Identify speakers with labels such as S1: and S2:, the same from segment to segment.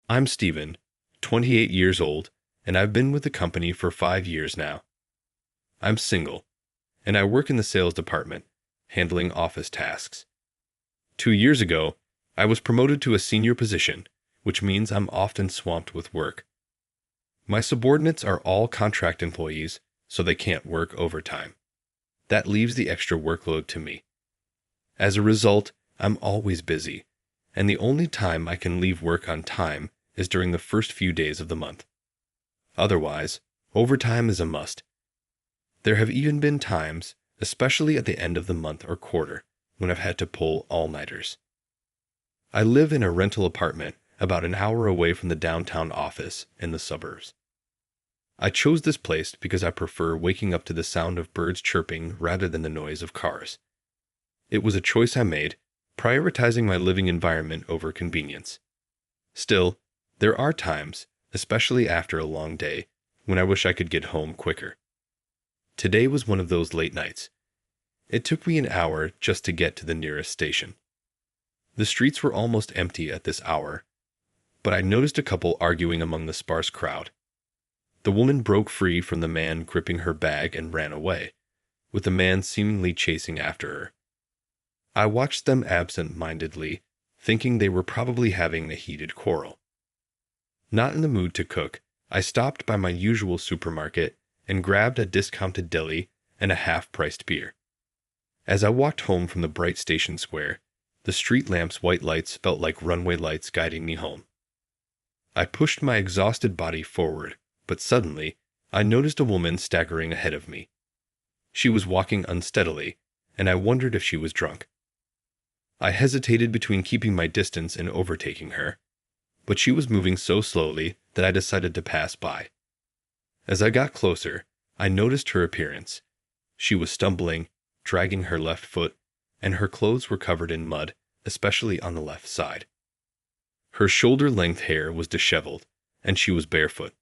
S1: I'm Steven, 28 years old, and I've been with the company for 5 years now. I'm single, and I work in the sales department, handling office tasks. 2 years ago, I was promoted to a senior position, which means I'm often swamped with work. My subordinates are all contract employees, so they can't work overtime. That leaves the extra workload to me. As a result, I'm always busy, and the only time I can leave work on time is during the first few days of the month. Otherwise, overtime is a must. There have even been times, especially at the end of the month or quarter, when I've had to pull all-nighters. I live in a rental apartment about an hour away from the downtown office in the suburbs. I chose this place because I prefer waking up to the sound of birds chirping rather than the noise of cars. It was a choice I made, prioritizing my living environment over convenience. Still, there are times, especially after a long day, when I wish I could get home quicker. Today was one of those late nights. It took me an hour just to get to the nearest station. The streets were almost empty at this hour, but I noticed a couple arguing among the sparse crowd. The woman broke free from the man gripping her bag and ran away, with the man seemingly chasing after her. I watched them absent-mindedly, thinking they were probably having a heated quarrel. Not in the mood to cook, I stopped by my usual supermarket and grabbed a discounted deli and a half-priced beer. As I walked home from the bright station square, the street lamps' white lights felt like runway lights guiding me home. I pushed my exhausted body forward, but suddenly, I noticed a woman staggering ahead of me. She was walking unsteadily, and I wondered if she was drunk. I hesitated between keeping my distance and overtaking her, but she was moving so slowly that I decided to pass by. As I got closer, I noticed her appearance. She was stumbling, dragging her left foot, and her clothes were covered in mud, especially on the left side. Her shoulder-length hair was disheveled, and she was barefoot.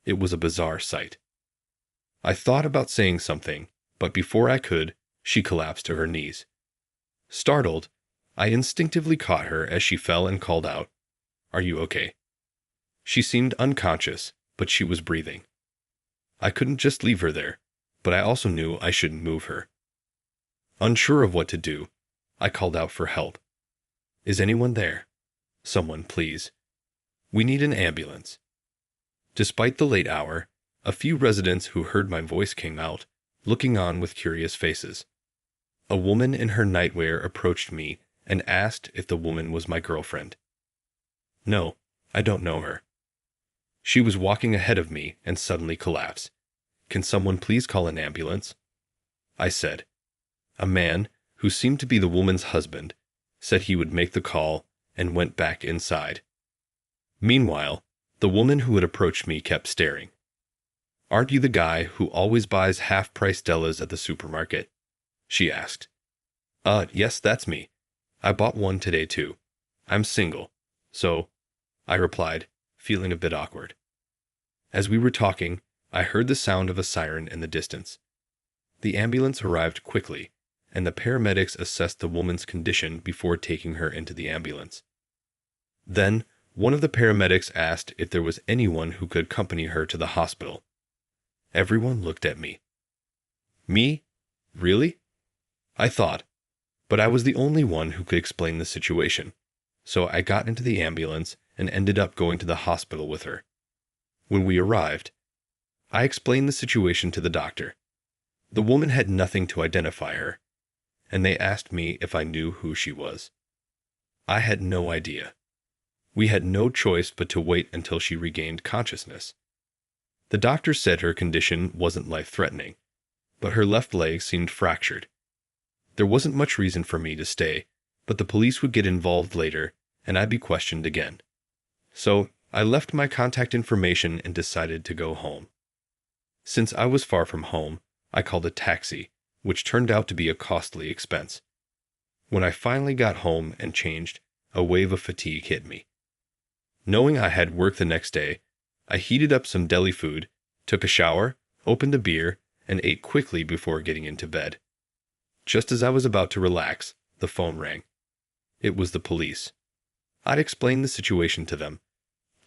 S1: It was a bizarre sight. I thought about saying something, but before I could, she collapsed to her knees. Startled, I instinctively caught her as she fell and called out, "Are you okay?" She seemed unconscious, but she was breathing. I couldn't just leave her there, but I also knew I shouldn't move her. Unsure of what to do, I called out for help. "Is anyone there? Someone, please. We need an ambulance." Despite the late hour, a few residents who heard my voice came out, looking on with curious faces. A woman in her nightwear approached me and asked if the woman was my girlfriend. "No, I don't know her." She was walking ahead of me and suddenly collapsed. "Can someone please call an ambulance?" I said. A man, who seemed to be the woman's husband, said he would make the call and went back inside. Meanwhile, the woman who had approached me kept staring. "Aren't you the guy who always buys half-price Dellas at the supermarket?" she asked. Yes, that's me. I bought one today too. I'm single, so," I replied, feeling a bit awkward. As we were talking, I heard the sound of a siren in the distance. The ambulance arrived quickly, and the paramedics assessed the woman's condition before taking her into the ambulance. Then, one of the paramedics asked if there was anyone who could accompany her to the hospital. Everyone looked at me. Me? Really? I thought, but I was the only one who could explain the situation, so I got into the ambulance and ended up going to the hospital with her. When we arrived, I explained the situation to the doctor. The woman had nothing to identify her, and they asked me if I knew who she was. I had no idea. We had no choice but to wait until she regained consciousness. The doctor said her condition wasn't life-threatening, but her left leg seemed fractured. There wasn't much reason for me to stay, but the police would get involved later, and I'd be questioned again. So I left my contact information and decided to go home. Since I was far from home, I called a taxi, which turned out to be a costly expense. When I finally got home and changed, a wave of fatigue hit me. Knowing I had work the next day, I heated up some deli food, took a shower, opened a beer, and ate quickly before getting into bed. Just as I was about to relax, the phone rang. It was the police. I'd explained the situation to them.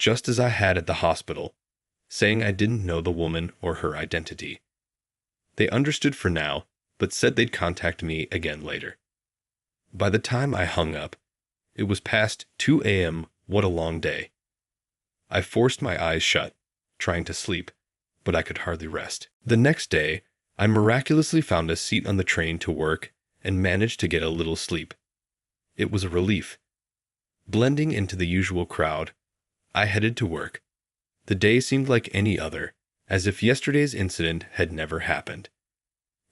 S1: just as I had at the hospital, saying I didn't know the woman or her identity. They understood for now, but said they'd contact me again later. By the time I hung up, it was past 2 a.m. What a long day. I forced my eyes shut, trying to sleep, but I could hardly rest. The next day, I miraculously found a seat on the train to work and managed to get a little sleep. It was a relief. Blending into the usual crowd, I headed to work. The day seemed like any other, as if yesterday's incident had never happened.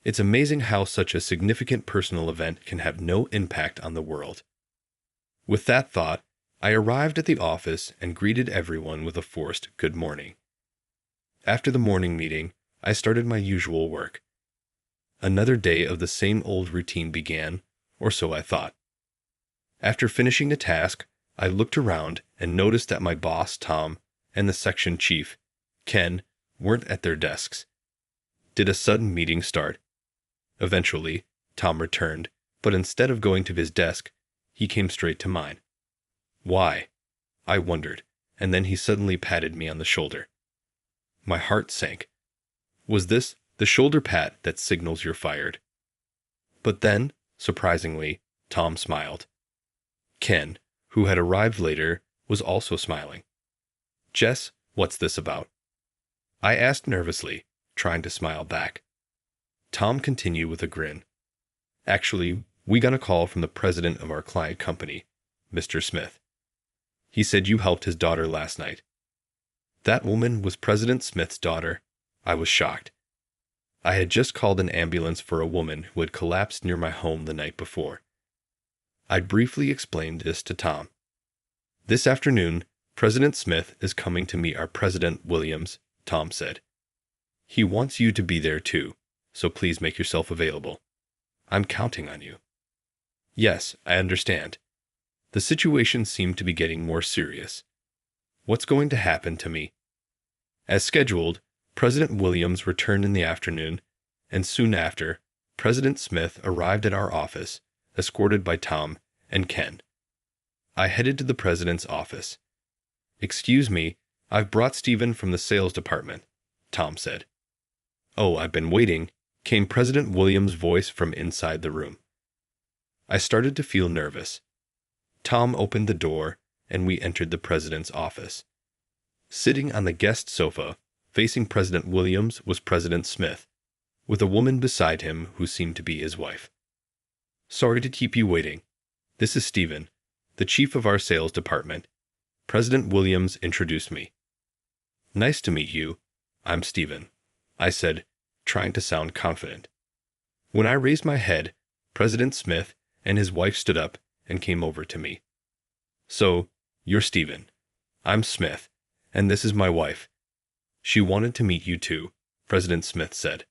S1: It's amazing how such a significant personal event can have no impact on the world. With that thought, I arrived at the office and greeted everyone with a forced good morning. After the morning meeting, I started my usual work. Another day of the same old routine began, or so I thought. After finishing the task, I looked around and noticed that my boss, Tom, and the section chief, Ken, weren't at their desks. Did a sudden meeting start? Eventually, Tom returned, but instead of going to his desk, he came straight to mine. Why? I wondered, and then he suddenly patted me on the shoulder. My heart sank. Was this the shoulder pat that signals you're fired? But then, surprisingly, Tom smiled. Ken, who had arrived later, was also smiling. Jess, what's this about? I asked nervously, trying to smile back. Tom continued with a grin. Actually, we got a call from the president of our client company, Mr. Smith. He said you helped his daughter last night. That woman was President Smith's daughter. I was shocked. I had just called an ambulance for a woman who had collapsed near my home the night before. I briefly explained this to Tom. This afternoon, President Smith is coming to meet our President Williams, Tom said. He wants you to be there too, so please make yourself available. I'm counting on you. Yes, I understand. The situation seemed to be getting more serious. What's going to happen to me? As scheduled, President Williams returned in the afternoon, and soon after, President Smith arrived at our office, escorted by Tom and Ken. I headed to the president's office. Excuse me, I've brought Stephen from the sales department, Tom said. Oh, I've been waiting, came President Williams' voice from inside the room. I started to feel nervous. Tom opened the door, and we entered the president's office. Sitting on the guest sofa, facing President Williams, was President Smith, with a woman beside him who seemed to be his wife. Sorry to keep you waiting. This is Stephen, the chief of our sales department. President Williams introduced me. Nice to meet you. I'm Stephen, I said, trying to sound confident. When I raised my head, President Smith and his wife stood up and came over to me. So, you're Stephen. I'm Smith, and this is my wife. She wanted to meet you too, President Smith said.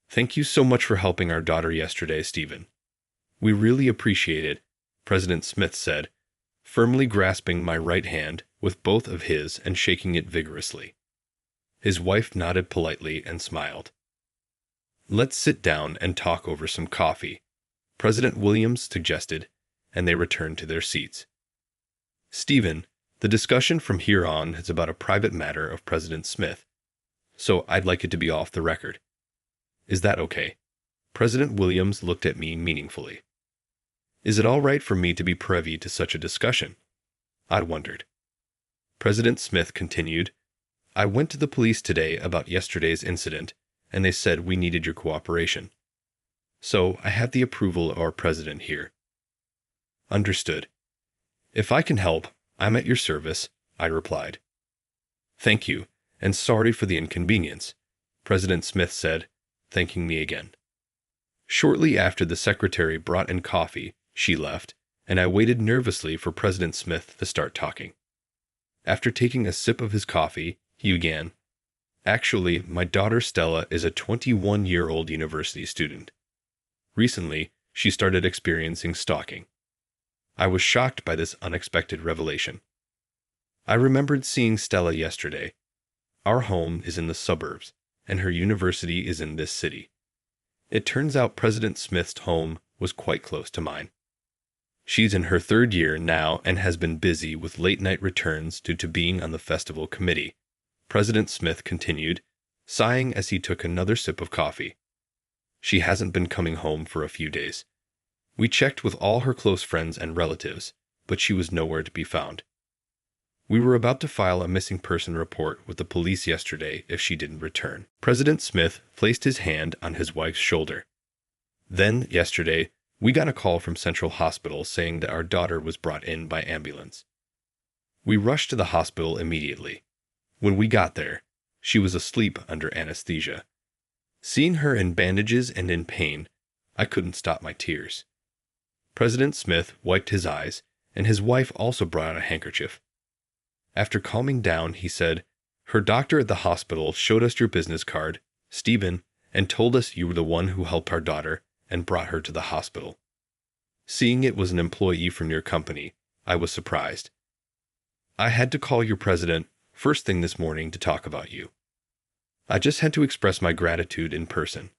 S1: Thank you so much for helping our daughter yesterday, Stephen. We really appreciate it, President Smith said, firmly grasping my right hand with both of his and shaking it vigorously. His wife nodded politely and smiled. Let's sit down and talk over some coffee, President Williams suggested, and they returned to their seats. Stephen, the discussion from here on is about a private matter of President Smith, so I'd like it to be off the record. Is that okay? President Williams looked at me meaningfully. Is it all right for me to be privy to such a discussion? I wondered. President Smith continued, I went to the police today about yesterday's incident, and they said we needed your cooperation. So I have the approval of our president here. Understood. If I can help, I'm at your service, I replied. Thank you, and sorry for the inconvenience, President Smith said, thanking me again. Shortly after the secretary brought in coffee, she left, and I waited nervously for President Smith to start talking. After taking a sip of his coffee, he began, Actually, my daughter Stella is a 21-year-old university student. Recently, she started experiencing stalking. I was shocked by this unexpected revelation. I remembered seeing Stella yesterday. Our home is in the suburbs, and her university is in this city. It turns out President Smith's home was quite close to mine. She's in her third year now and has been busy with late-night returns due to being on the festival committee, President Smith continued, sighing as he took another sip of coffee. She hasn't been coming home for a few days. We checked with all her close friends and relatives, but she was nowhere to be found. We were about to file a missing person report with the police yesterday if she didn't return. President Smith placed his hand on his wife's shoulder. Then, yesterday, we got a call from Central Hospital saying that our daughter was brought in by ambulance. We rushed to the hospital immediately. When we got there, she was asleep under anesthesia. Seeing her in bandages and in pain, I couldn't stop my tears. President Smith wiped his eyes, and his wife also brought out a handkerchief. After calming down, he said, "Her doctor at the hospital showed us your business card, Stephen, and told us you were the one who helped our daughter and brought her to the hospital. Seeing it was an employee from your company, I was surprised. I had to call your president first thing this morning to talk about you. I just had to express my gratitude in person.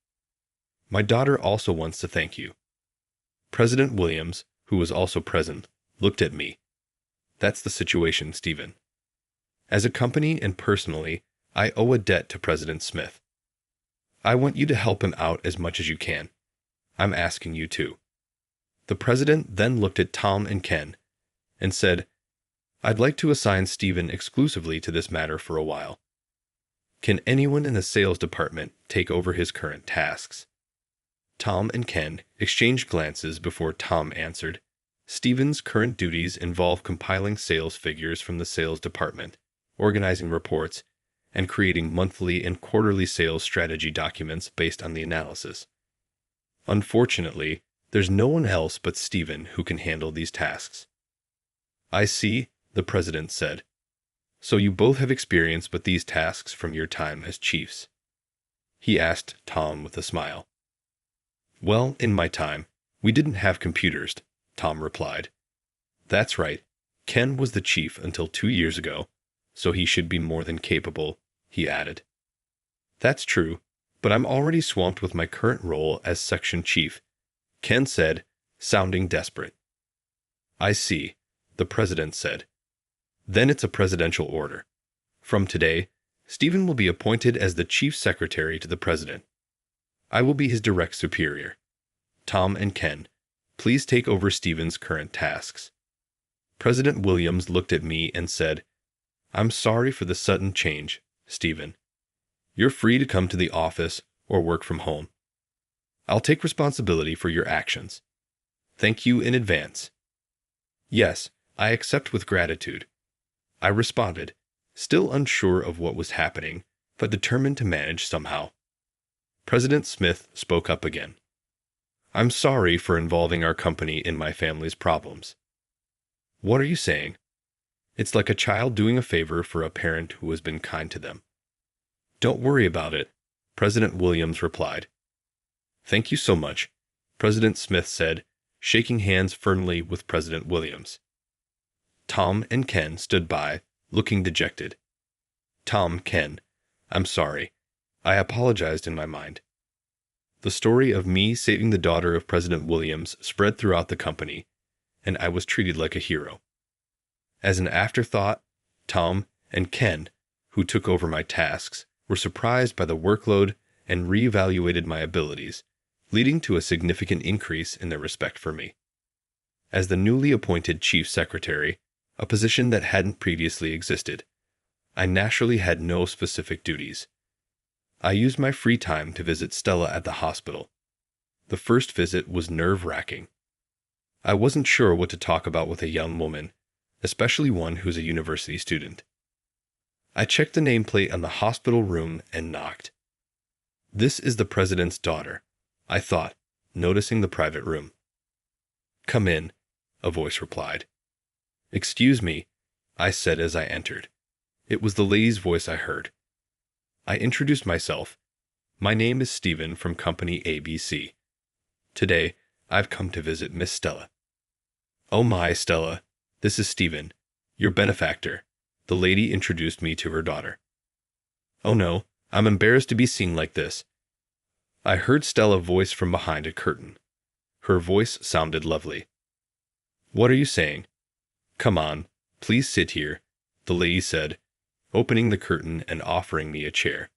S1: My daughter also wants to thank you." President Williams, who was also present, looked at me. "That's the situation, Stephen. As a company and personally, I owe a debt to President Smith. I want you to help him out as much as you can. I'm asking you to." The president then looked at Tom and Ken and said, "I'd like to assign Stephen exclusively to this matter for a while. Can anyone in the sales department take over his current tasks?" Tom and Ken exchanged glances before Tom answered, "Stephen's current duties involve compiling sales figures from the sales department, organizing reports, and creating monthly and quarterly sales strategy documents based on the analysis. Unfortunately, there's no one else but Stephen who can handle these tasks." "I see," the president said. "So you both have experience with these tasks from your time as chiefs?" he asked Tom with a smile. "Well, in my time, we didn't have computers," Tom replied. "That's right. Ken was the chief until 2 years ago, so he should be more than capable," he added. "That's true, but I'm already swamped with my current role as section chief," Ken said, sounding desperate. "I see," the president said. "Then it's a presidential order. From today, Stephen will be appointed as the chief secretary to the president. I will be his direct superior. Tom and Ken, please take over Stephen's current tasks." President Williams looked at me and said, "I'm sorry for the sudden change, Stephen. You're free to come to the office or work from home. I'll take responsibility for your actions. Thank you in advance." "Yes, I accept with gratitude," I responded, still unsure of what was happening, but determined to manage somehow. President Smith spoke up again. "I'm sorry for involving our company in my family's problems." "What are you saying?" "It's like a child doing a favor for a parent who has been kind to them." "Don't worry about it," President Williams replied. "Thank you so much," President Smith said, shaking hands firmly with President Williams. Tom and Ken stood by, looking dejected. Ken, "I'm sorry. I apologized in my mind." The story of me saving the daughter of President Williams spread throughout the company, and I was treated like a hero. As an afterthought, Tom and Ken, who took over my tasks, were surprised by the workload and reevaluated my abilities, leading to a significant increase in their respect for me. As the newly appointed chief secretary, a position that hadn't previously existed, I naturally had no specific duties. I used my free time to visit Stella at the hospital. The first visit was nerve-wracking. I wasn't sure what to talk about with a young woman, especially one who's a university student. I checked the nameplate on the hospital room and knocked. "This is the president's daughter," I thought, noticing the private room. "Come in," a voice replied. "Excuse me," I said as I entered. It was the lady's voice I heard. I introduced myself. "My name is Stephen from Company ABC. Today, I've come to visit Miss Stella." "Oh my, Stella, this is Stephen, your benefactor," the lady introduced me to her daughter. "Oh no, I'm embarrassed to be seen like this." I heard Stella voice from behind a curtain. Her voice sounded lovely. What are you saying? Come on, please sit here, the lady said, opening the curtain and offering me a chair.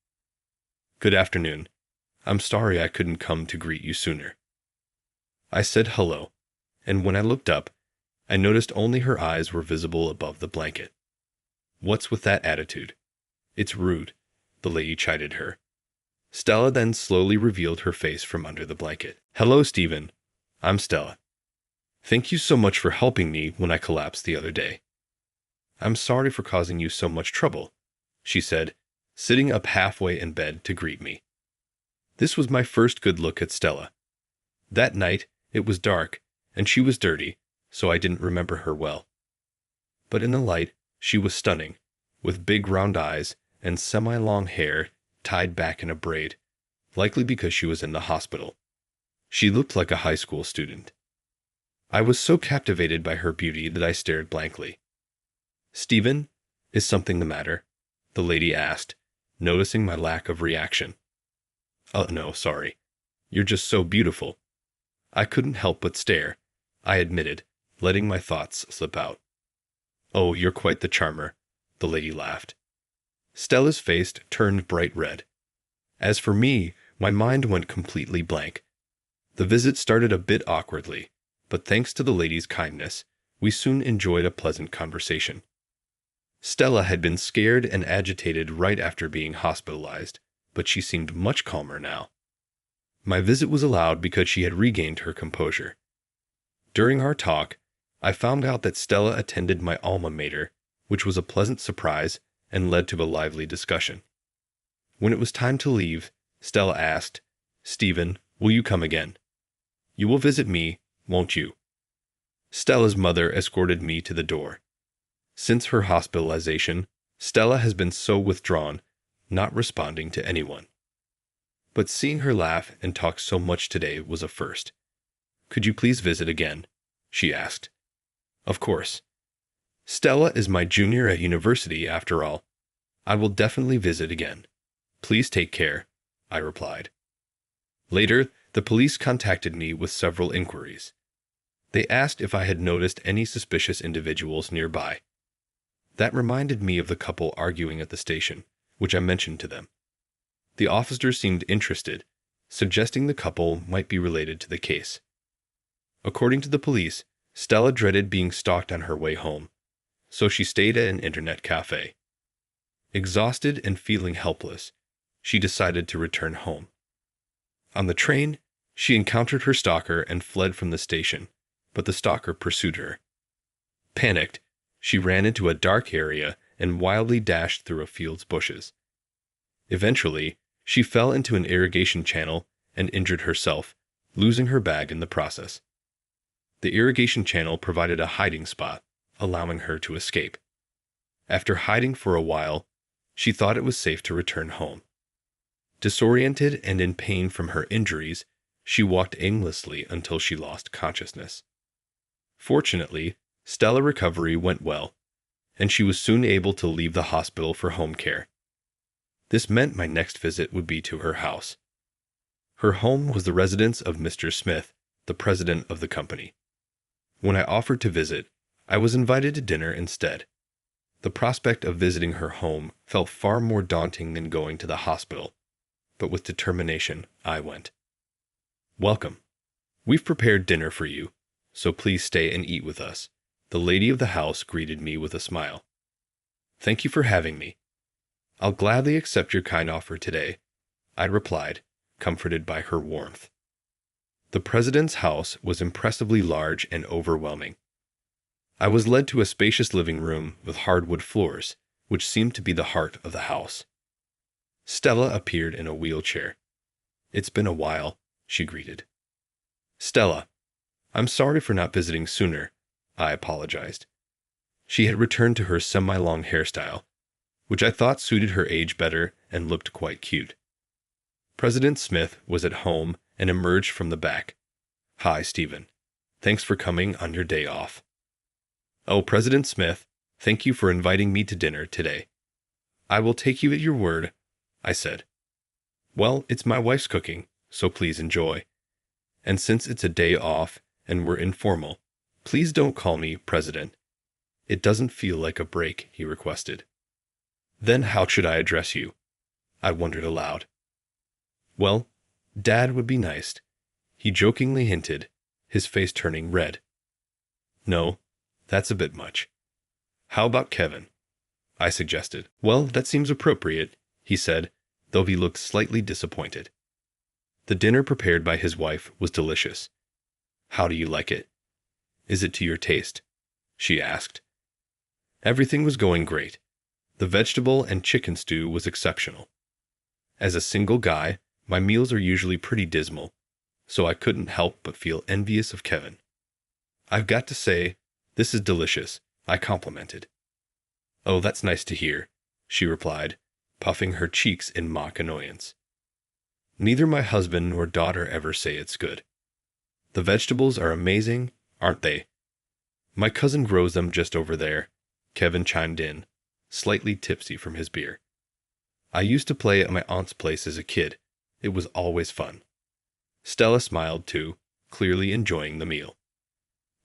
S1: Good afternoon. I'm sorry I couldn't come to greet you sooner. I said hello, and when I looked up, I noticed only her eyes were visible above the blanket. What's with that attitude? It's rude, the lady chided her. Stella then slowly revealed her face from under the blanket. Hello, Stephen. I'm Stella. Thank you so much for helping me when I collapsed the other day. I'm sorry for causing you so much trouble, she said, sitting up halfway in bed to greet me. This was my first good look at Stella. That night, it was dark, and she was dirty, so I didn't remember her well. But in the light, she was stunning, with big round eyes and semi-long hair tied back in a braid, likely because she was in the hospital. She looked like a high school student. I was so captivated by her beauty that I stared blankly. Stephen, is something the matter? The lady asked, noticing my lack of reaction. Oh, no, sorry. You're just so beautiful. I couldn't help but stare, I admitted, letting my thoughts slip out. Oh, you're quite the charmer, the lady laughed. Stella's face turned bright red. As for me, my mind went completely blank. The visit started a bit awkwardly, but thanks to the lady's kindness, we soon enjoyed a pleasant conversation. Stella had been scared and agitated right after being hospitalized, but she seemed much calmer now. My visit was allowed because she had regained her composure. During our talk, I found out that Stella attended my alma mater, which was a pleasant surprise and led to a lively discussion. When it was time to leave, Stella asked, Stephen, will you come again? You will visit me, won't you? Stella's mother escorted me to the door. Since her hospitalization, Stella has been so withdrawn, not responding to anyone. But seeing her laugh and talk so much today was a first. Could you please visit again? She asked. Of course. Stella is my junior at university after all. I will definitely visit again. Please take care, I replied. Later, the police contacted me with several inquiries. They asked if I had noticed any suspicious individuals nearby. That reminded me of the couple arguing at the station, which I mentioned to them. The officer seemed interested, suggesting the couple might be related to the case. According to the police, Stella dreaded being stalked on her way home, so she stayed at an internet cafe. Exhausted and feeling helpless, she decided to return home. On the train, she encountered her stalker and fled from the station, but the stalker pursued her. Panicked, she ran into a dark area and wildly dashed through a field's bushes. Eventually, she fell into an irrigation channel and injured herself, losing her bag in the process. The irrigation channel provided a hiding spot, allowing her to escape. After hiding for a while, she thought it was safe to return home. Disoriented and in pain from her injuries, she walked aimlessly until she lost consciousness. Fortunately, Stella's recovery went well, and she was soon able to leave the hospital for home care. This meant my next visit would be to her house. Her home was the residence of Mr. Smith, the president of the company. When I offered to visit, I was invited to dinner instead. The prospect of visiting her home felt far more daunting than going to the hospital, but with determination, I went. Welcome. We've prepared dinner for you, so please stay and eat with us. The lady of the house greeted me with a smile. Thank you for having me. I'll gladly accept your kind offer today, I replied, comforted by her warmth. The president's house was impressively large and overwhelming. I was led to a spacious living room with hardwood floors, which seemed to be the heart of the house. Stella appeared in a wheelchair. It's been a while, she greeted. Stella, I'm sorry for not visiting sooner, I apologized. She had returned to her semi-long hairstyle, which I thought suited her age better and looked quite cute. President Smith was at home and emerged from the back. Hi, Stephen. Thanks for coming on your day off. Oh, President Smith, thank you for inviting me to dinner today. I will take you at your word, I said. Well, it's my wife's cooking, so please enjoy. And since it's a day off and we're informal, Please don't call me President. It doesn't feel like a break, he requested. Then how should I address you? I wondered aloud. Well, Dad would be nice, he jokingly hinted, his face turning red. No, that's a bit much. How about Kevin? I suggested. Well, that seems appropriate, he said, though he looked slightly disappointed. The dinner prepared by his wife was delicious. How do you like it? Is it to your taste? She asked. Everything was going great. The vegetable and chicken stew was exceptional. As a single guy, my meals are usually pretty dismal, so I couldn't help but feel envious of Kevin. I've got to say, this is delicious, I complimented. Oh, that's nice to hear, she replied, puffing her cheeks in mock annoyance. Neither my husband nor daughter ever say it's good. The vegetables are amazing, aren't they? My cousin grows them just over there, Kevin chimed in, slightly tipsy from his beer. I used to play at my aunt's place as a kid. It was always fun. Stella smiled too, clearly enjoying the meal.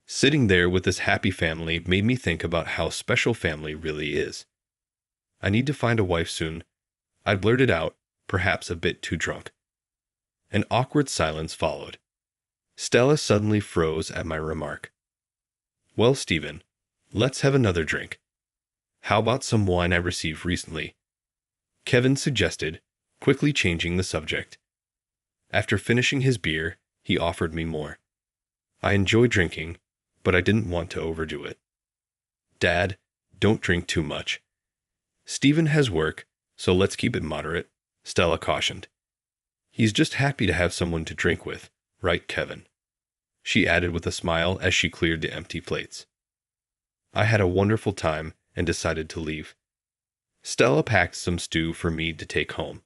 S1: Sitting there with this happy family made me think about how special family really is. I need to find a wife soon. I blurted out, perhaps a bit too drunk. An awkward silence followed. Stella suddenly froze at my remark. Well, Stephen, let's have another drink. How about some wine I received recently? Kevin suggested, quickly changing the subject. After finishing his beer, he offered me more. I enjoy drinking, but I didn't want to overdo it. Dad, don't drink too much. Stephen has work, so let's keep it moderate, Stella cautioned. He's just happy to have someone to drink with, right, Kevin? She added with a smile as she cleared the empty plates. I had a wonderful time and decided to leave. Stella packed some stew for me to take home.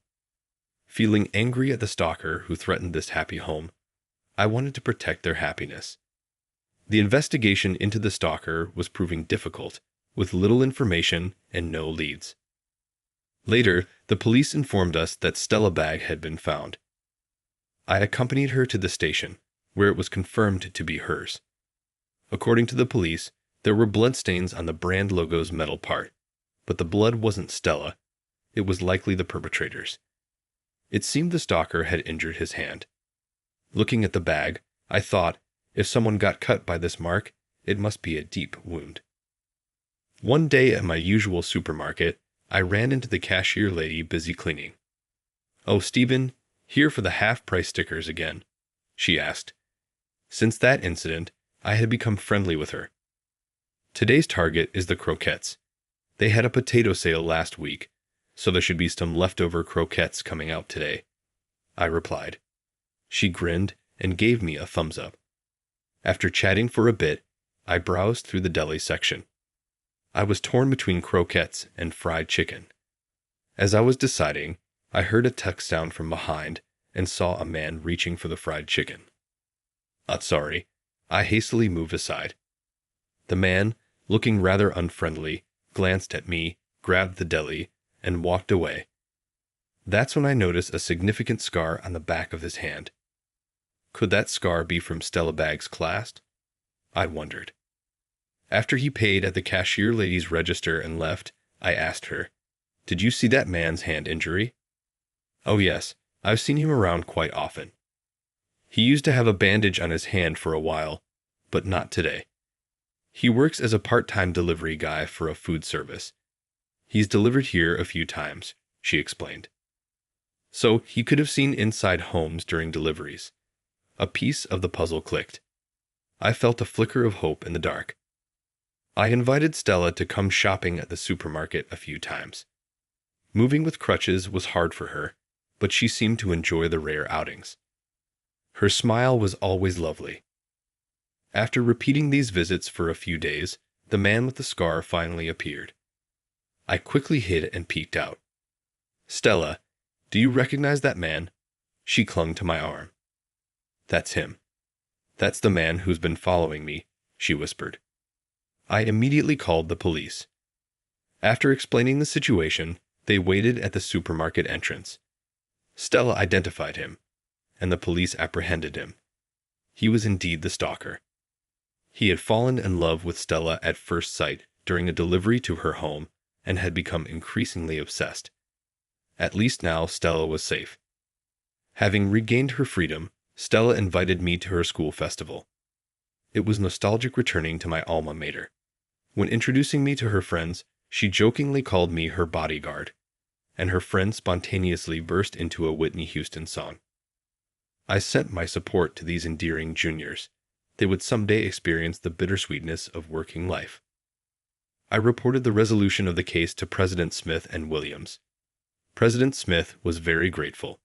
S1: Feeling angry at the stalker who threatened this happy home, I wanted to protect their happiness. The investigation into the stalker was proving difficult, with little information and no leads. Later, the police informed us that Stella's bag had been found. I accompanied her to the station, where it was confirmed to be hers. According to the police, there were bloodstains on the brand logo's metal part, but the blood wasn't Stella. It was likely the perpetrator's. It seemed the stalker had injured his hand. Looking at the bag, I thought, if someone got cut by this mark, it must be a deep wound. One day at my usual supermarket, I ran into the cashier lady busy cleaning. Oh, Stephen, here for the half-price stickers again, she asked. Since that incident, I had become friendly with her. Today's target is the croquettes. They had a potato sale last week, so there should be some leftover croquettes coming out today, I replied. She grinned and gave me a thumbs up. After chatting for a bit, I browsed through the deli section. I was torn between croquettes and fried chicken. As I was deciding, I heard a text sound from behind and saw a man reaching for the fried chicken. Sorry, I hastily moved aside. The man, looking rather unfriendly, glanced at me, grabbed the deli, and walked away. That's when I noticed a significant scar on the back of his hand. Could that scar be from Stella Bag's clasp? I wondered. After he paid at the cashier lady's register and left, I asked her, "Did you see that man's hand injury?" "Oh yes, I've seen him around quite often. He used to have a bandage on his hand for a while, but not today. He works as a part-time delivery guy for a food service. He's delivered here a few times," she explained. So he could have seen inside homes during deliveries. A piece of the puzzle clicked. I felt a flicker of hope in the dark. I invited Stella to come shopping at the supermarket a few times. Moving with crutches was hard for her, but she seemed to enjoy the rare outings. Her smile was always lovely. After repeating these visits for a few days, the man with the scar finally appeared. I quickly hid and peeked out. "Stella, do you recognize that man?" She clung to my arm. "That's him. That's the man who's been following me," she whispered. I immediately called the police. After explaining the situation, they waited at the supermarket entrance. Stella identified him, and the police apprehended him. He was indeed the stalker. He had fallen in love with Stella at first sight during a delivery to her home and had become increasingly obsessed. At least now Stella was safe. Having regained her freedom, Stella invited me to her school festival. It was nostalgic returning to my alma mater. When introducing me to her friends, she jokingly called me her bodyguard, and her friends spontaneously burst into a Whitney Houston song. I sent my support to these endearing juniors. They would someday experience the bittersweetness of working life. I reported the resolution of the case to President Smith and Williams. President Smith was very grateful.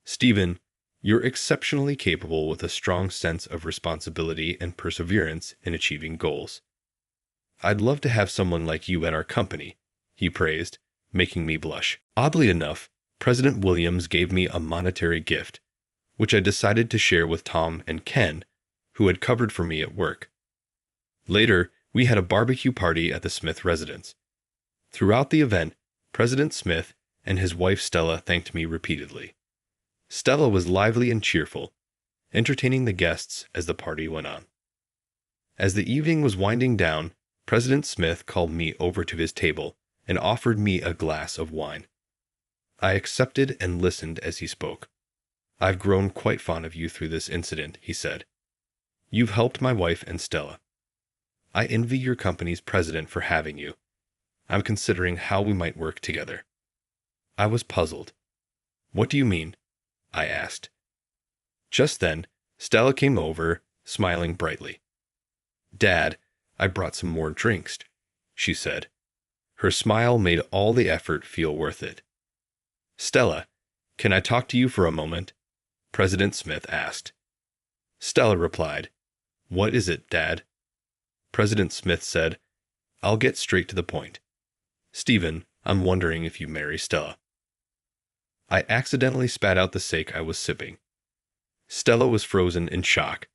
S1: "Stephen, you're exceptionally capable with a strong sense of responsibility and perseverance in achieving goals. I'd love to have someone like you at our company," he praised, making me blush. Oddly enough, President Williams gave me a monetary gift, which I decided to share with Tom and Ken, who had covered for me at work. Later, we had a barbecue party at the Smith residence. Throughout the event, President Smith and his wife Stella thanked me repeatedly. Stella was lively and cheerful, entertaining the guests as the party went on. As the evening was winding down, President Smith called me over to his table and offered me a glass of wine. I accepted and listened as he spoke. "I've grown quite fond of you through this incident," he said. "You've helped my wife and Stella. I envy your company's president for having you. I'm considering how we might work together." I was puzzled. "What do you mean?" I asked. Just then, Stella came over, smiling brightly. "Dad, I brought some more drinks," she said. Her smile made all the effort feel worth it. "Stella, can I talk to you for a moment?" President Smith asked. Stella replied, "What is it, Dad?" President Smith said, "I'll get straight to the point. Stephen, I'm wondering if you marry Stella." I accidentally spat out the sake I was sipping. Stella was frozen in shock.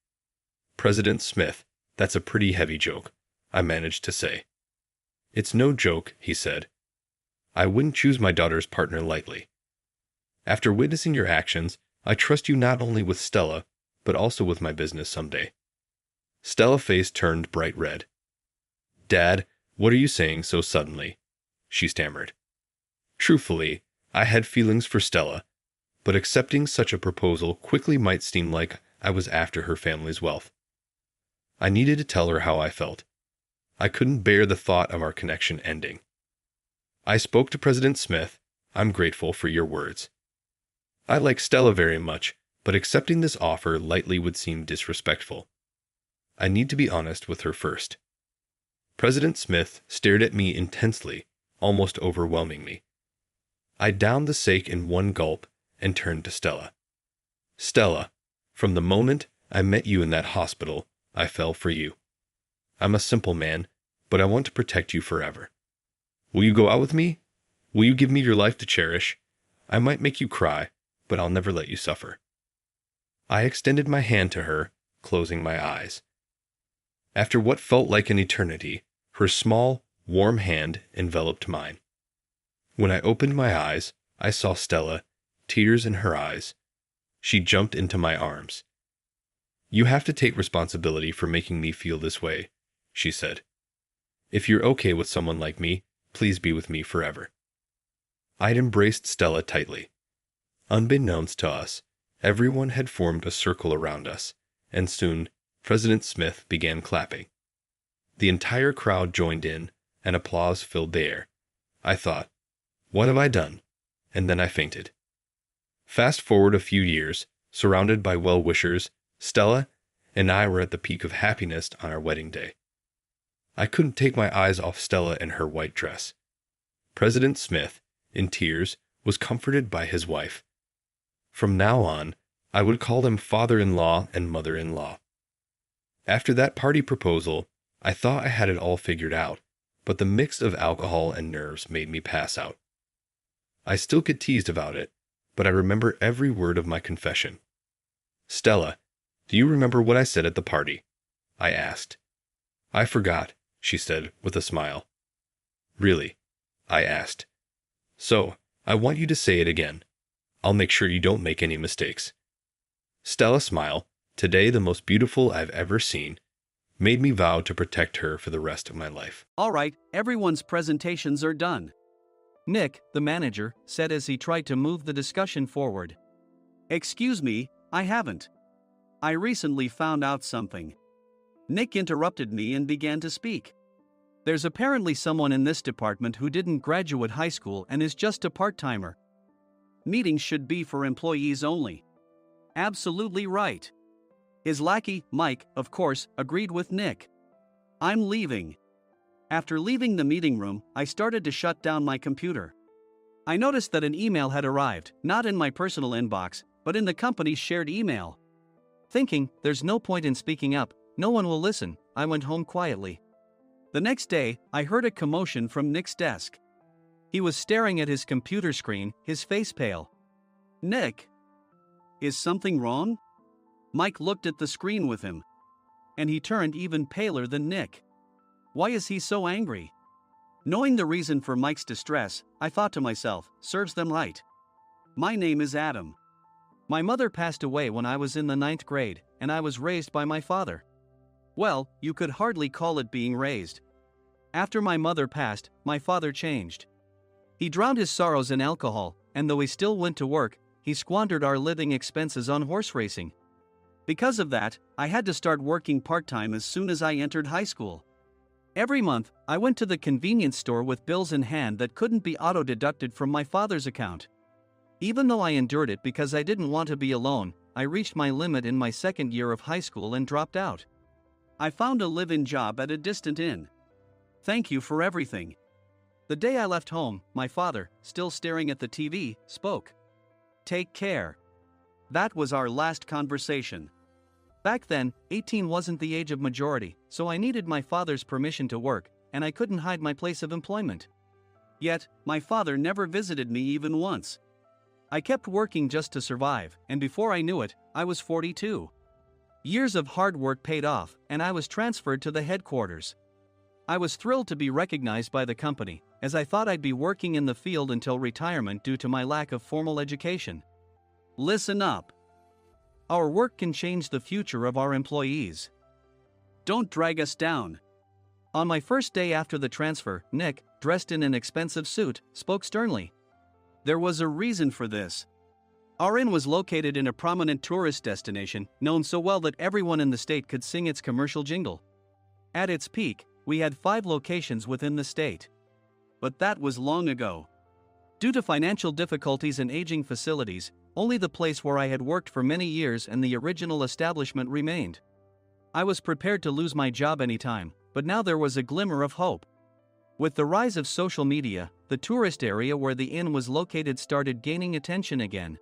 S1: "President Smith, that's a pretty heavy joke," I managed to say. "It's no joke," he said. "I wouldn't choose my daughter's partner lightly. After witnessing your actions, I trust you not only with Stella, but also with my business someday." Stella's face turned bright red. "Dad, what are you saying so suddenly?" she stammered. Truthfully, I had feelings for Stella, but accepting such a proposal quickly might seem like I was after her family's wealth. I needed to tell her how I felt. I couldn't bear the thought of our connection ending. I spoke to President Smith. "I'm grateful for your words. I like Stella very much, but accepting this offer lightly would seem disrespectful. I need to be honest with her first." President Smith stared at me intensely, almost overwhelming me. I downed the sake in one gulp and turned to Stella. "Stella, from the moment I met you in that hospital, I fell for you. I'm a simple man, but I want to protect you forever. Will you go out with me? Will you give me your life to cherish? I might make you cry, but I'll never let you suffer." I extended my hand to her, closing my eyes. After what felt like an eternity, her small, warm hand enveloped mine. When I opened my eyes, I saw Stella, tears in her eyes. She jumped into my arms. "You have to take responsibility for making me feel this way," she said. "If you're okay with someone like me, please be with me forever." I'd embraced Stella tightly. Unbeknownst to us, everyone had formed a circle around us, and soon President Smith began clapping. The entire crowd joined in, and applause filled the air. I thought, "What have I done?" And then I fainted. Fast forward a few years, surrounded by well-wishers, Stella and I were at the peak of happiness on our wedding day. I couldn't take my eyes off Stella in her white dress. President Smith, in tears, was comforted by his wife. From now on, I would call them father-in-law and mother-in-law. After that party proposal, I thought I had it all figured out, but the mix of alcohol and nerves made me pass out. I still get teased about it, but I remember every word of my confession. "Stella, do you remember what I said at the party?" I asked. "I forgot," she said with a smile. "Really?" I asked. "So, I want you to say it again. I'll make sure you don't make any mistakes." Stella smiled, "Today the most beautiful I've ever seen. made me vow to protect her for the rest of my life.
S2: All right, everyone's presentations are done, Nick, the manager, said as he tried to move the discussion forward. Excuse me, I haven't. I recently found out something. Nick interrupted me and began to speak. There's apparently someone in this department who didn't graduate high school and is just a part-timer. Meetings should be for employees only. Absolutely right. His lackey, Mike, of course, agreed with Nick. I'm leaving. After leaving the meeting room, I started to shut down my computer. I noticed that an email had arrived, not in my personal inbox, but in the company's shared email. Thinking, there's no point in speaking up, no one will listen, I went home quietly. The next day, I heard a commotion from Nick's desk. He was staring at his computer screen, his face pale. Nick? Is something wrong? Mike looked at the screen with him. And he turned even paler than Nick. Why is he so angry? Knowing the reason for Mike's distress, I thought to myself, serves them right. My name is Adam. My mother passed away when I was in the 9th grade, and I was raised by my father. Well, you could hardly call it being raised. After my mother passed, my father changed. He drowned his sorrows in alcohol, and though he still went to work, he squandered our living expenses on horse racing. Because of that, I had to start working part-time as soon as I entered high school. Every month, I went to the convenience store with bills in hand that couldn't be auto-deducted from my father's account. Even though I endured it because I didn't want to be alone, I reached my limit in my second year of high school and dropped out. I found a live-in job at a distant inn. Thank you for everything. The day I left home, my father, still staring at the TV, spoke. Take care. That was our last conversation. Back then, 18 wasn't the age of majority, so I needed my father's permission to work, and I couldn't hide my place of employment. Yet, my father never visited me even once. I kept working just to survive, and before I knew it, I was 42. Years of hard work paid off, and I was transferred to the headquarters. I was thrilled to be recognized by the company, as I thought I'd be working in the field until retirement due to my lack of formal education. Listen up. Our work can change the future of our employees. Don't drag us down. On my first day after the transfer, Nick, dressed in an expensive suit, spoke sternly. There was a reason for this. Our inn was located in a prominent tourist destination, known so well that everyone in the state could sing its commercial jingle. At its peak, we had 5 locations within the state. But that was long ago. Due to financial difficulties and aging facilities, only the place where I had worked for many years and the original establishment remained. I was prepared to lose my job anytime, but now there was a glimmer of hope. With the rise of social media, the tourist area where the inn was located started gaining attention again.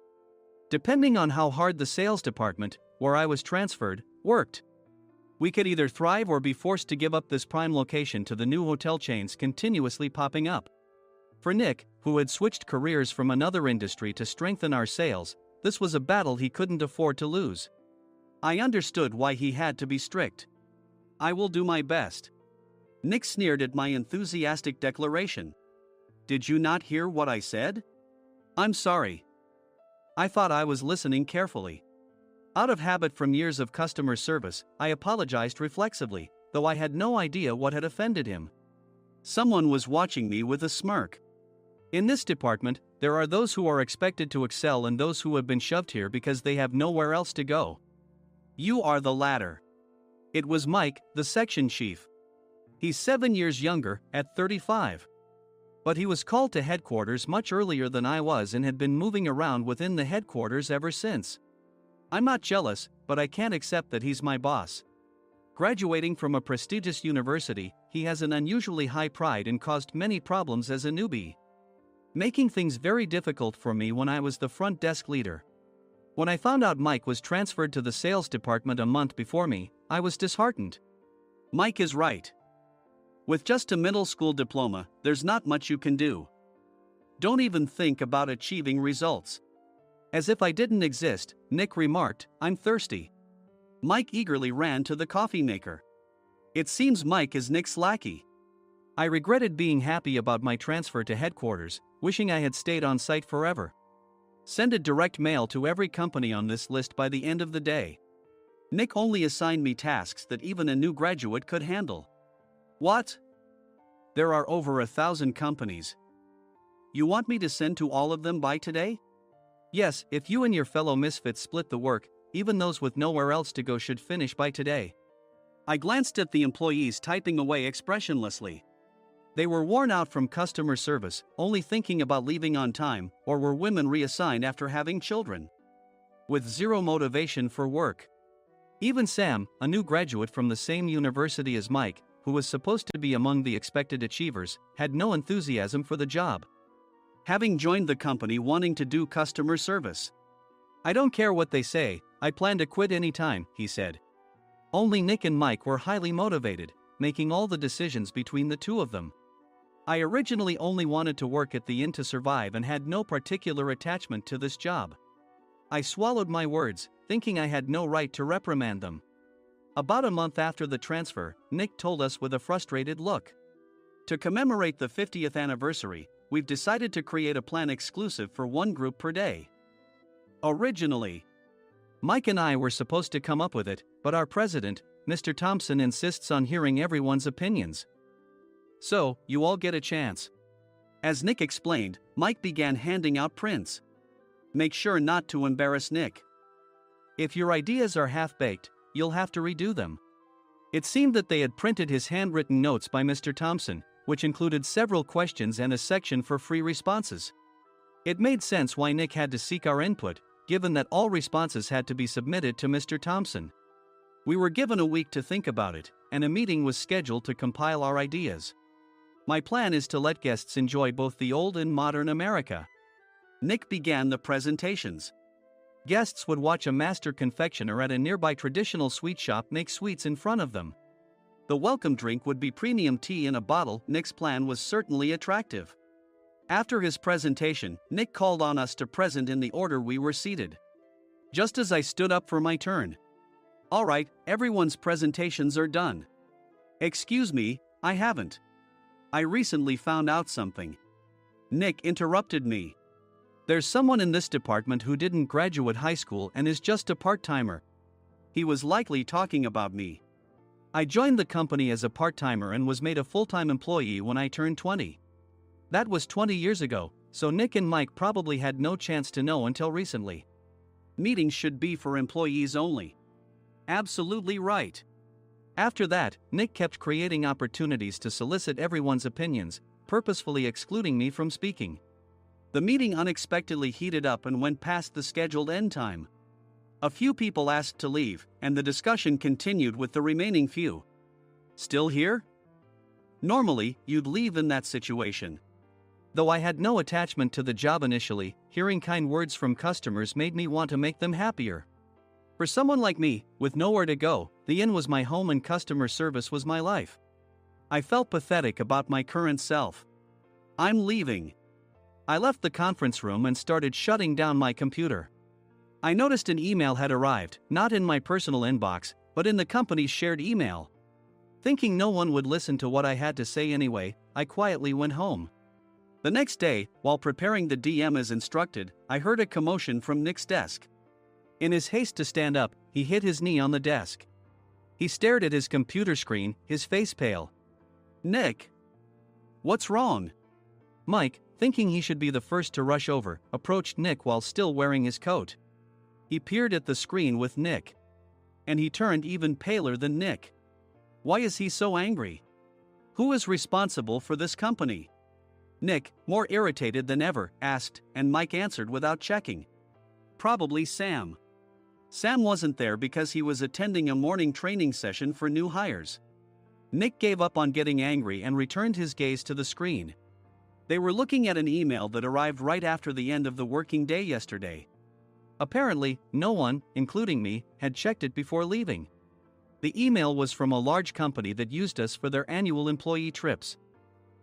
S2: Depending on how hard the sales department, where I was transferred, worked, we could either thrive or be forced to give up this prime location to the new hotel chains continuously popping up. For Nick, who had switched careers from another industry to strengthen our sales, this was a battle he couldn't afford to lose. I understood why he had to be strict. I will do my best. Nick sneered at my enthusiastic declaration. Did you not hear what I said? I'm sorry. I thought I was listening carefully. Out of habit from years of customer service, I apologized reflexively, though I had no idea what had offended him. Someone was watching me with a smirk. In this department, there are those who are expected to excel and those who have been shoved here because they have nowhere else to go. You are the latter. It was Mike, the section chief. He's 7 years younger, at 35. But he was called to headquarters much earlier than I was and had been moving around within the headquarters ever since. I'm not jealous, but I can't accept that he's my boss. Graduating from a prestigious university, he has an unusually high pride and caused many problems as a newbie, making things very difficult for me when I was the front desk leader. When I found out Mike was transferred to the sales department a month before me, I was disheartened. Mike is right. With just a middle school diploma, there's not much you can do. Don't even think about achieving results. As if I didn't exist, Nick remarked, I'm thirsty. Mike eagerly ran to the coffee maker. It seems Mike is Nick's lackey. I regretted being happy about my transfer to headquarters, wishing I had stayed on site forever. Send a direct mail to every company on this list by the end of the day. Nick only assigned me tasks that even a new graduate could handle. What? There are over 1,000 companies. You want me to send to all of them by today? Yes, if you and your fellow misfits split the work, even those with nowhere else to go should finish by today. I glanced at the employees typing away expressionlessly. They were worn out from customer service, only thinking about leaving on time, or were women reassigned after having children. With zero motivation for work. Even Sam, a new graduate from the same university as Mike, who was supposed to be among the expected achievers, had no enthusiasm for the job. Having joined the company wanting to do customer service. I don't care what they say, I plan to quit anytime, he said. Only Nick and Mike were highly motivated, making all the decisions between the two of them. I originally only wanted to work at the inn to survive and had no particular attachment to this job. I swallowed my words, thinking I had no right to reprimand them. About a month after the transfer, Nick told us with a frustrated look. To commemorate the 50th anniversary, we've decided to create a plan exclusive for one group per day. Originally, Mike and I were supposed to come up with it, but our president, Mr. Thompson, insists on hearing everyone's opinions. So, you all get a chance. As Nick explained, Mike began handing out prints. Make sure not to embarrass Nick. If your ideas are half-baked, you'll have to redo them. It seemed that they had printed his handwritten notes by Mr. Thompson, which included several questions and a section for free responses. It made sense why Nick had to seek our input, given that all responses had to be submitted to Mr. Thompson. We were given a week to think about it, and a meeting was scheduled to compile our ideas. My plan is to let guests enjoy both the old and modern America. Nick began the presentations. Guests would watch a master confectioner at a nearby traditional sweet shop make sweets in front of them. The welcome drink would be premium tea in a bottle. Nick's plan was certainly attractive. After his presentation, Nick called on us to present in the order we were seated. Just as I stood up for my turn. All right, everyone's presentations are done. Excuse me, I haven't. I recently found out something. Nick interrupted me. There's someone in this department who didn't graduate high school and is just a part-timer. He was likely talking about me. I joined the company as a part-timer and was made a full-time employee when I turned 20. That was 20 years ago, so Nick and Mike probably had no chance to know until recently. Meetings should be for employees only. Absolutely right. After that, Nick kept creating opportunities to solicit everyone's opinions, purposefully excluding me from speaking. The meeting unexpectedly heated up and went past the scheduled end time. A few people asked to leave, and the discussion continued with the remaining few. Still here? Normally, you'd leave in that situation. Though I had no attachment to the job initially, hearing kind words from customers made me want to make them happier. For someone like me, with nowhere to go, the inn was my home and customer service was my life. I felt pathetic about my current self. I'm leaving. I left the conference room and started shutting down my computer. I noticed an email had arrived, not in my personal inbox, but in the company's shared email. Thinking no one would listen to what I had to say anyway, I quietly went home. The next day, while preparing the DM as instructed, I heard a commotion from Nick's desk. In his haste to stand up, he hit his knee on the desk. He stared at his computer screen, his face pale. Nick! What's wrong? Mike, thinking he should be the first to rush over, approached Nick while still wearing his coat. He peered at the screen with Nick. And he turned even paler than Nick. Why is he so angry? Who is responsible for this company? Nick, more irritated than ever, asked, and Mike answered without checking. Probably Sam. Sam wasn't there because he was attending a morning training session for new hires. Nick gave up on getting angry and returned his gaze to the screen. They were looking at an email that arrived right after the end of the working day yesterday. Apparently, no one, including me, had checked it before leaving. The email was from a large company that used us for their annual employee trips.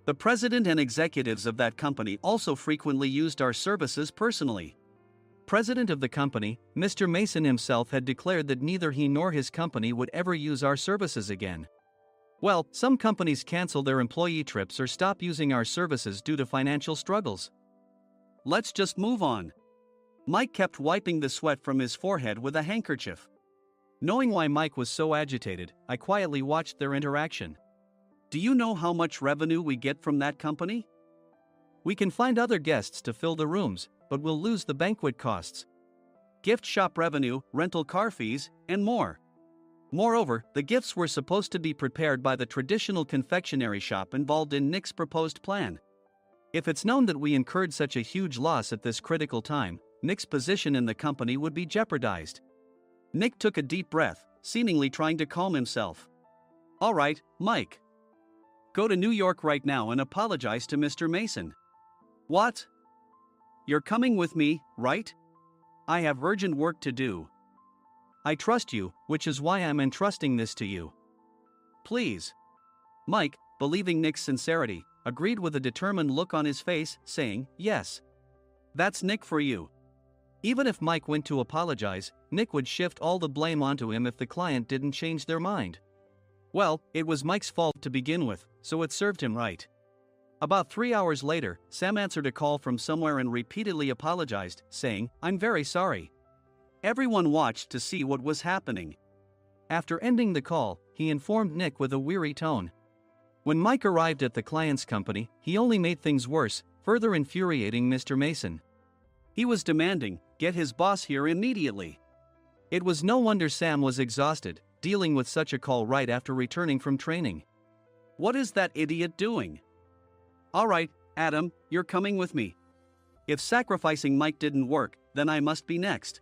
S2: The president and executives of that company also frequently used our services personally. President of the company, Mr. Mason himself, had declared that neither he nor his company would ever use our services again. Well, some companies cancel their employee trips or stop using our services due to financial struggles. Let's just move on. Mike kept wiping the sweat from his forehead with a handkerchief. Knowing why Mike was so agitated, I quietly watched their interaction. Do you know how much revenue we get from that company? We can find other guests to fill the rooms, but we'll lose the banquet costs, gift shop revenue, rental car fees, and more. Moreover, the gifts were supposed to be prepared by the traditional confectionery shop involved in Nick's proposed plan. If it's known that we incurred such a huge loss at this critical time, Nick's position in the company would be jeopardized. Nick took a deep breath, seemingly trying to calm himself. All right, Mike. Go to New York right now and apologize to Mr. Mason. What? You're coming with me, right? I have urgent work to do. I trust you, which is why I'm entrusting this to you. Please. Mike, believing Nick's sincerity, agreed with a determined look on his face, saying, yes. That's Nick for you. Even if Mike went to apologize, Nick would shift all the blame onto him if the client didn't change their mind. Well, it was Mike's fault to begin with, so it served him right. About 3 hours later, Sam answered a call from somewhere and repeatedly apologized, saying, I'm very sorry. Everyone watched to see what was happening. After ending the call, he informed Nick with a weary tone. When Mike arrived at the client's company, he only made things worse, further infuriating Mr. Mason. He was demanding, get his boss here immediately. It was no wonder Sam was exhausted, dealing with such a call right after returning from training. What is that idiot doing? All right, Adam, you're coming with me. If sacrificing Mike didn't work, then I must be next.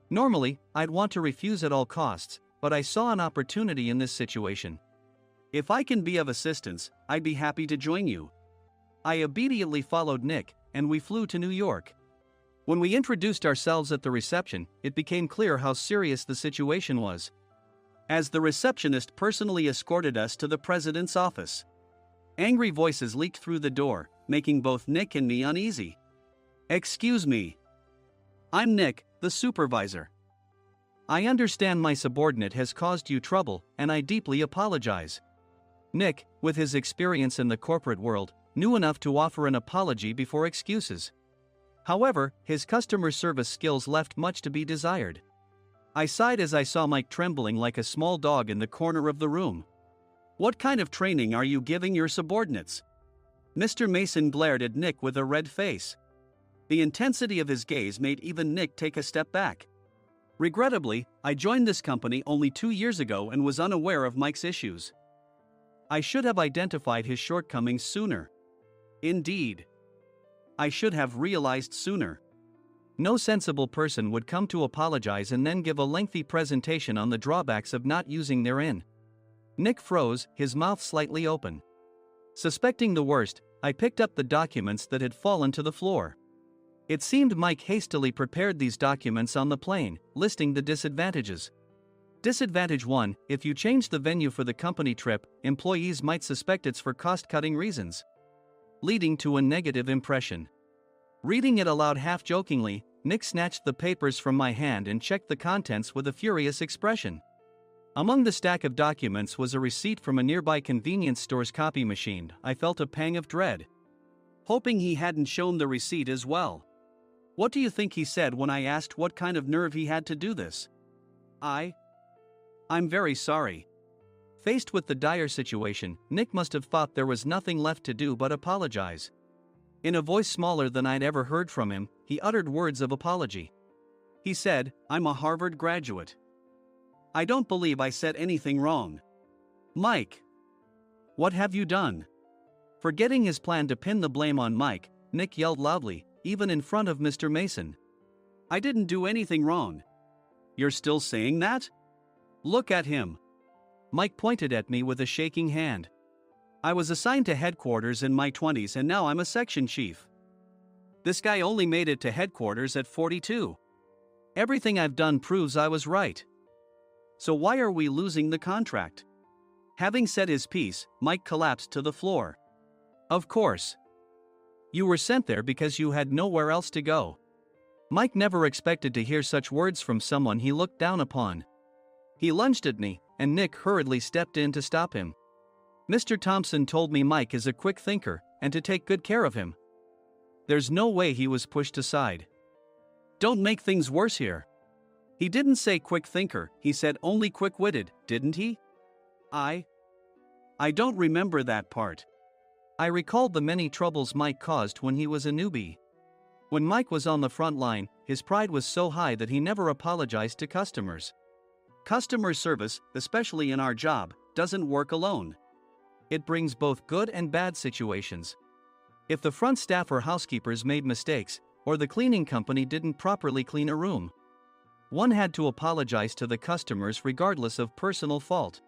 S2: Normally, I'd want to refuse at all costs, but I saw an opportunity in this situation. If I can be of assistance, I'd be happy to join you. I obediently followed Nick, and we flew to New York. When we introduced ourselves at the reception, it became clear how serious the situation was, as the receptionist personally escorted us to the president's office. Angry voices leaked through the door, making both Nick and me uneasy. Excuse me. I'm Nick, the supervisor. I understand my subordinate has caused you trouble, and I deeply apologize. Nick, with his experience in the corporate world, knew enough to offer an apology before excuses. However, his customer service skills left much to be desired. I sighed as I saw Mike trembling like a small dog in the corner of the room. What kind of training are you giving your subordinates? Mr. Mason glared at Nick with a red face. The intensity of his gaze made even Nick take a step back. Regrettably, I joined this company only 2 years ago and was unaware of Mike's issues. I should have identified his shortcomings sooner. Indeed. I should have realized sooner. No sensible person would come to apologize and then give a lengthy presentation on the drawbacks of not using their in. Nick froze, his mouth slightly open. Suspecting the worst, I picked up the documents that had fallen to the floor. It seemed Mike hastily prepared these documents on the plane, listing the disadvantages. Disadvantage 1: if you change the venue for the company trip, employees might suspect it's for cost-cutting reasons, leading to a negative impression. Reading it aloud half-jokingly, Nick snatched the papers from my hand and checked the contents with a furious expression. Among the stack of documents was a receipt from a nearby convenience store's copy machine. I felt a pang of dread, hoping he hadn't shown the receipt as well. What do you think he said when I asked what kind of nerve he had to do this? I'm very sorry. Faced with the dire situation, Nick must have thought there was nothing left to do but apologize. In a voice smaller than I'd ever heard from him, he uttered words of apology. He said, I'm a Harvard graduate. I don't believe I said anything wrong. Mike, what have you done? Forgetting his plan to pin the blame on Mike, Nick yelled loudly, even in front of Mr. Mason. I didn't do anything wrong. You're still saying that? Look at him. Mike pointed at me with a shaking hand. I was assigned to headquarters in my 20s and now I'm a section chief. This guy only made it to headquarters at 42. Everything I've done proves I was right. So why are we losing the contract? Having said his piece, Mike collapsed to the floor. Of course. You were sent there because you had nowhere else to go. Mike never expected to hear such words from someone he looked down upon. He lunged at me, and Nick hurriedly stepped in to stop him. Mr. Thompson told me Mike is a quick thinker, and to take good care of him. There's no way he was pushed aside. Don't make things worse here. He didn't say quick thinker, he said only quick-witted, didn't he? I don't remember that part. I recalled the many troubles Mike caused when he was a newbie. When Mike was on the front line, his pride was so high that he never apologized to customers. Customer service, especially in our job, doesn't work alone. It brings both good and bad situations. If the front staff or housekeepers made mistakes, or the cleaning company didn't properly clean a room, one had to apologize to the customers regardless of personal fault.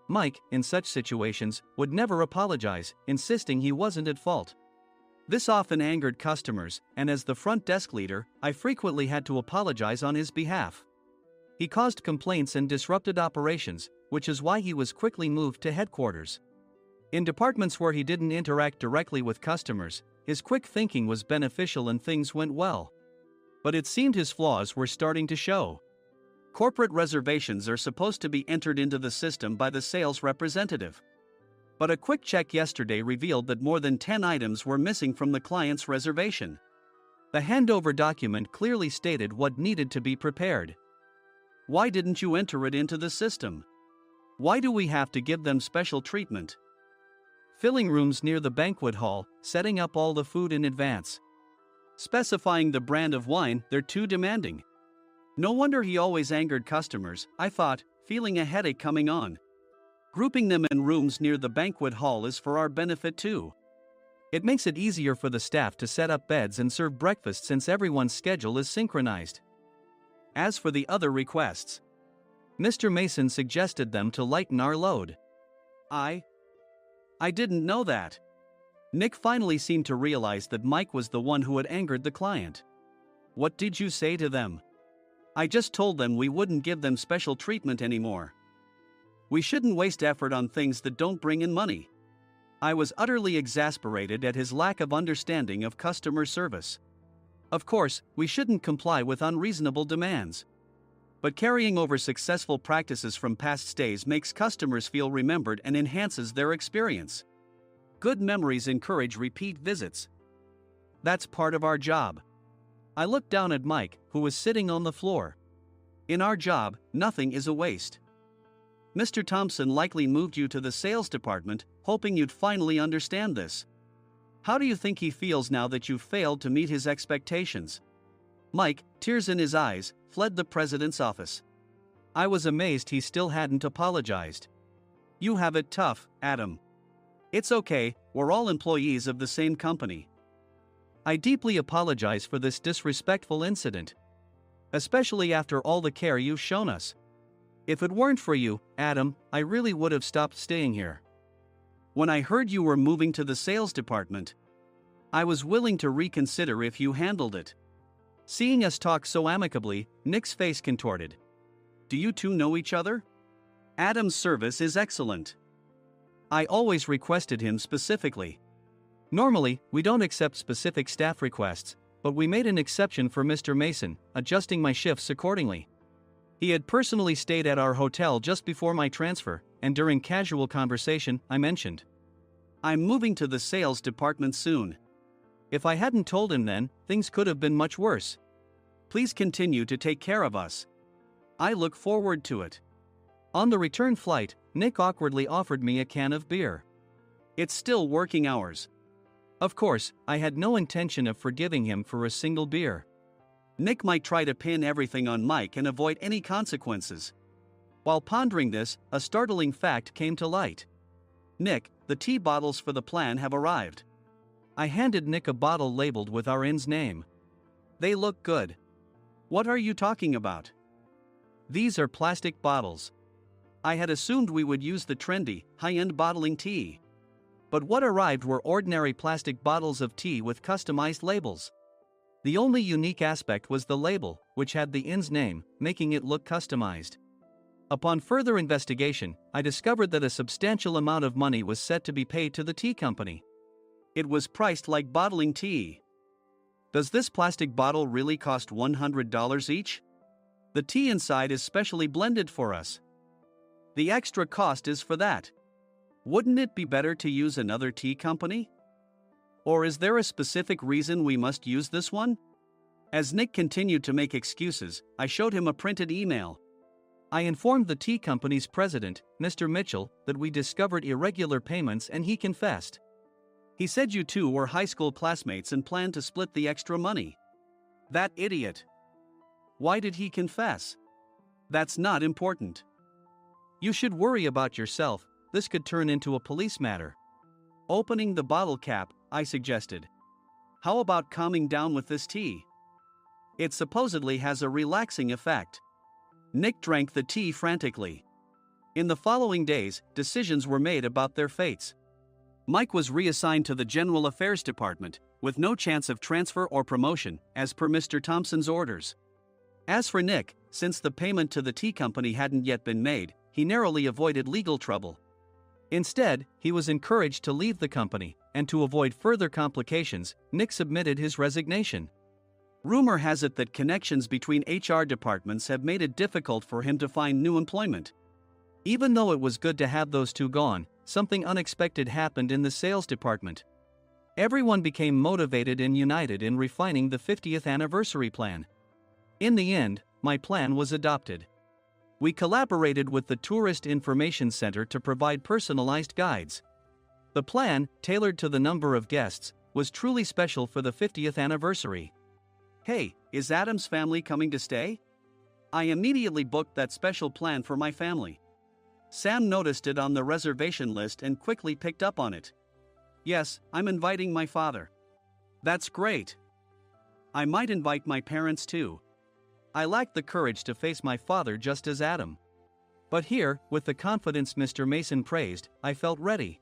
S2: Mike, in such situations, would never apologize, insisting he wasn't at fault. This often angered customers, and as the front desk leader, I frequently had to apologize on his behalf. He caused complaints and disrupted operations, which is why he was quickly moved to headquarters. In departments where he didn't interact directly with customers, his quick thinking was beneficial and things went well. But it seemed his flaws were starting to show. Corporate reservations are supposed to be entered into the system by the sales representative. But a quick check yesterday revealed that more than 10 items were missing from the client's reservation. The handover document clearly stated what needed to be prepared. Why didn't you enter it into the system? Why do we have to give them special treatment? Filling rooms near the banquet hall, setting up all the food in advance. Specifying the brand of wine, they're too demanding. No wonder he always angered customers, I thought, feeling a headache coming on. Grouping them in rooms near the banquet hall is for our benefit too. It makes it easier for the staff to set up beds and serve breakfast since everyone's schedule is synchronized. As for the other requests, Mr. Mason suggested them to lighten our load. I didn't know that. Nick finally seemed to realize that Mike was the one who had angered the client. What did you say to them? I just told them we wouldn't give them special treatment anymore. We shouldn't waste effort on things that don't bring in money. I was utterly exasperated at his lack of understanding of customer service. Of course, we shouldn't comply with unreasonable demands. But carrying over successful practices from past stays makes customers feel remembered and enhances their experience. Good memories encourage repeat visits. That's part of our job. I looked down at Mike, who was sitting on the floor. In our job, nothing is a waste. Mr. Thompson likely moved you to the sales department, hoping you'd finally understand this. How do you think he feels now that you've failed to meet his expectations? Mike, tears in his eyes, fled the president's office. I was amazed he still hadn't apologized. You have it tough, Adam. It's okay, we're all employees of the same company. I deeply apologize for this disrespectful incident. Especially after all the care you've shown us. If it weren't for you, Adam, I really would have stopped staying here. When I heard you were moving to the sales department, I was willing to reconsider if you handled it. Seeing us talk so amicably, Nick's face contorted. Do you two know each other? Adam's service is excellent. I always requested him specifically. Normally, we don't accept specific staff requests, but we made an exception for Mr. Mason, adjusting my shifts accordingly. He had personally stayed at our hotel just before my transfer, and during casual conversation, I mentioned, I'm moving to the sales department soon. If I hadn't told him then, things could have been much worse. Please continue to take care of us. I look forward to it. On the return flight, Nick awkwardly offered me a can of beer. It's still working hours. Of course, I had no intention of forgiving him for a single beer. Nick might try to pin everything on Mike and avoid any consequences. While pondering this, a startling fact came to light. Nick, the tea bottles for the plan have arrived. I handed Nick a bottle labeled with our inn's name. They look good. What are you talking about? These are plastic bottles. I had assumed we would use the trendy, high-end bottling tea. But what arrived were ordinary plastic bottles of tea with customized labels. The only unique aspect was the label, which had the inn's name, making it look customized. Upon further investigation, I discovered that a substantial amount of money was set to be paid to the tea company. It was priced like bottling tea. Does this plastic bottle really cost $100 each? The tea inside is specially blended for us. The extra cost is for that. Wouldn't it be better to use another tea company? Or is there a specific reason we must use this one? As Nick continued to make excuses, I showed him a printed email. I informed the tea company's president, Mr. Mitchell, that we discovered irregular payments and he confessed. He said you two were high school classmates and planned to split the extra money. That idiot. Why did he confess? That's not important. You should worry about yourself, this could turn into a police matter. Opening the bottle cap, I suggested. How about calming down with this tea? It supposedly has a relaxing effect. Nick drank the tea frantically. In the following days, decisions were made about their fates. Mike was reassigned to the General Affairs Department, with no chance of transfer or promotion, as per Mr. Thompson's orders. As for Nick, since the payment to the tea company hadn't yet been made, he narrowly avoided legal trouble. Instead, he was encouraged to leave the company, and to avoid further complications, Nick submitted his resignation. Rumor has it that connections between HR departments have made it difficult for him to find new employment. Even though it was good to have those two gone, something unexpected happened in the sales department. Everyone became motivated and united in refining the 50th anniversary plan. In the end, my plan was adopted. We collaborated with the Tourist Information Center to provide personalized guides. The plan, tailored to the number of guests, was truly special for the 50th anniversary. Hey, is Adam's family coming to stay? I immediately booked that special plan for my family. Sam noticed it on the reservation list and quickly picked up on it. Yes, I'm inviting my father. That's great. I might invite my parents too. I lacked the courage to face my father just as Adam. But here, with the confidence Mr. Mason praised, I felt ready.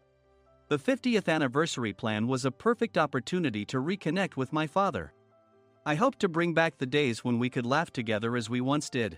S2: The 50th anniversary plan was a perfect opportunity to reconnect with my father. I hoped to bring back the days when we could laugh together as we once did.